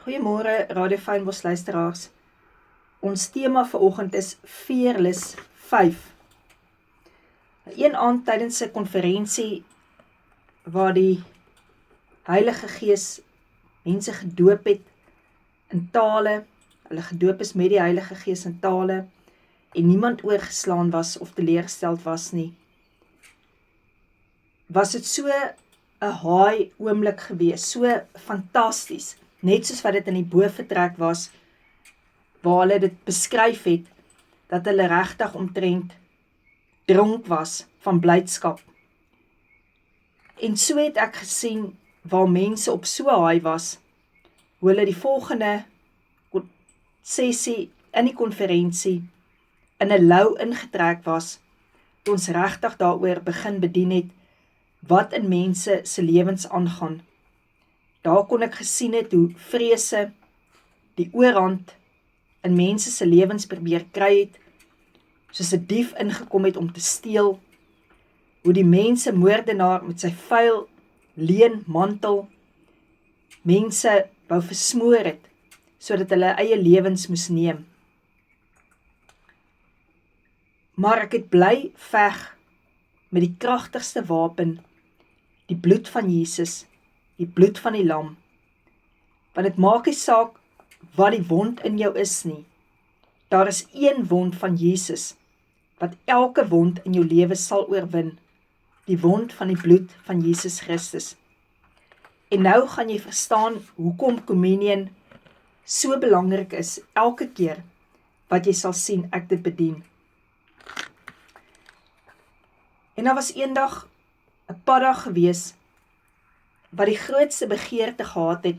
Goeiemôre Radio Fynbos luisteraars. Ons tema vanoggend is Fearless 5. Een aand tydens 'n konferensie waar die Heilige Gees mense gedoop het in tale, hulle gedoop is met die Heilige Gees in tale en niemand oorgeslaan was of teleurgesteld was nie. Was dit so 'n haai oomblik gewees, so fantasties, net soos wat dit in die boefretrek was, waar hulle dit beskryf het, dat hulle regtig omtrent dronk was van blydskap. En so het ek gesien, waar mense op so haai was, hoe hulle die volgende sessie in die konferensie in 'n lou ingetrek was, toe ons regtig daaroor begin bedien het, wat in mense se lewens aangaan. Daar kon ek gesien het hoe vrese die oorhand in mense se lewens probeer kry het, soos 'n dief ingekom het om te steel, hoe die mense moordenaar met sy vuil leen mantel mense wou versmoor het, sodat hulle eie lewens moes neem. Maar ek het bly veg met die kragtigste wapen, die bloed van Jesus, die bloed van die lam. Want dit maak nie saak wat die wond in jou is nie. Daar is een wond van Jesus, wat elke wond in jou lewe sal oorwin, die wond van die bloed van Jesus Christus. En nou gaan jy verstaan hoekom communion so belangrik is, elke keer wat jy sal sien ek dit bedien. En daar was eendag 'n paddag gewees, wat die grootste begeerte gehad het,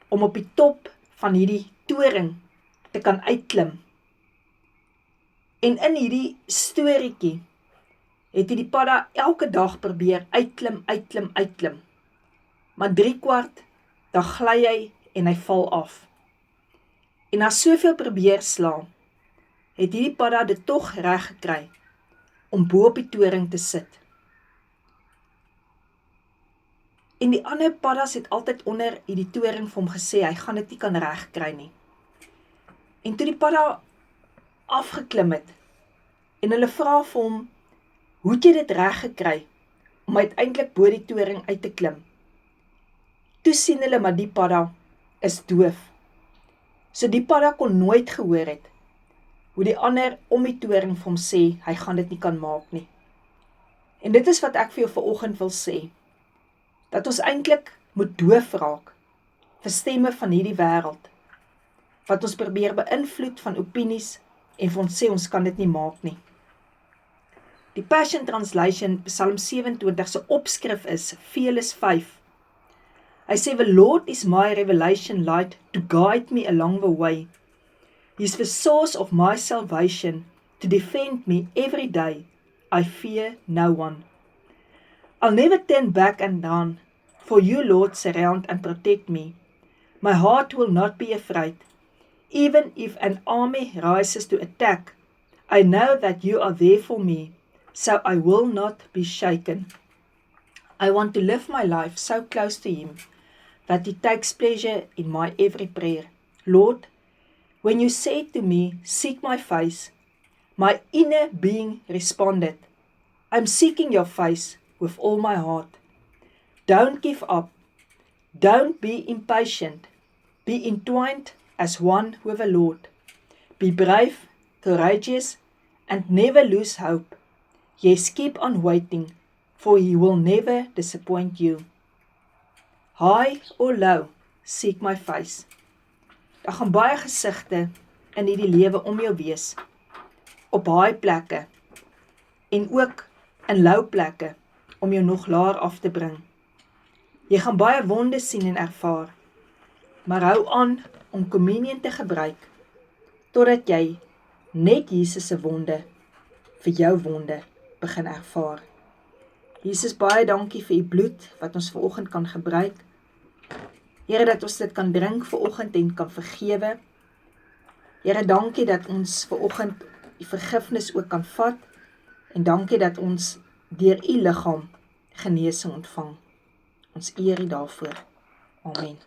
om op die top van hierdie toring te kan uitklim. En in hierdie storieetjie, het hy die padda elke dag probeer uitklim. Maar 3/4, dan gly hy en hy val af. En na soveel probeer slaan, het hierdie padda dit tog reg gekry, om bo op die toring te sit. En die ander paddas het altyd onder die toring vir hom gesê, hy gaan dit nie kan reg kry nie. En toe die padda afgeklim het, en hulle vra vir hom, hoe het jy dit reg gekry, om uiteindelik bo die toring uit te klim? Toe sien hulle, maar die padda is doof. So die padda kon nooit gehoor het, hoe die ander om die toring vir hom sê, hy gaan dit nie kan maak nie. En dit is wat ek vir jou vanoggend wil sê, dat ons eintlik moet doof raak, vir stemme van hierdie wêreld, wat ons probeer beïnvloed van opinies, en vir ons sê, ons kan dit nie maak nie. Die Passion Translation, Psalm 27 se opskrif is, Fearless 5. Hy sê, the Lord is my revelation light, to guide me along the way. He is the source of my salvation, to defend me every day. I fear no one. I'll never turn back and run, for you, Lord, surround and protect me. My heart will not be afraid. Even if an army rises to attack, I know that you are there for me, so I will not be shaken. I want to live my life so close to Him, that He takes pleasure in my every prayer. Lord, when you said to me, seek my face, my inner being responded, I'm seeking your face with all my heart. Don't give up. Don't be impatient. Be entwined as one with the Lord. Be brave, courageous, and never lose hope. Yes, keep on waiting, for He will never disappoint you. High or low, seek my face. Daar gaan baie gesigte in hierdie lewe om jou wees, op haai plekke, en ook in lou plekke, om jou nog laer af te bring. Jy gaan baie wonde sien en ervaar, maar hou aan om communion te gebruik, totdat jy net Jesus se wonde, vir jou wonde, begin ervaar. Jesus, baie dankie vir U bloed, wat ons vanoggend kan gebruik. Here, dat ons dit kan drink vanoggend en kan vergewe. Here, dankie dat ons vanoggend die vergifnis ook kan vat, en dankie dat ons deur U liggaam genesing ontvang. Ons eer U daarvoor. Amen.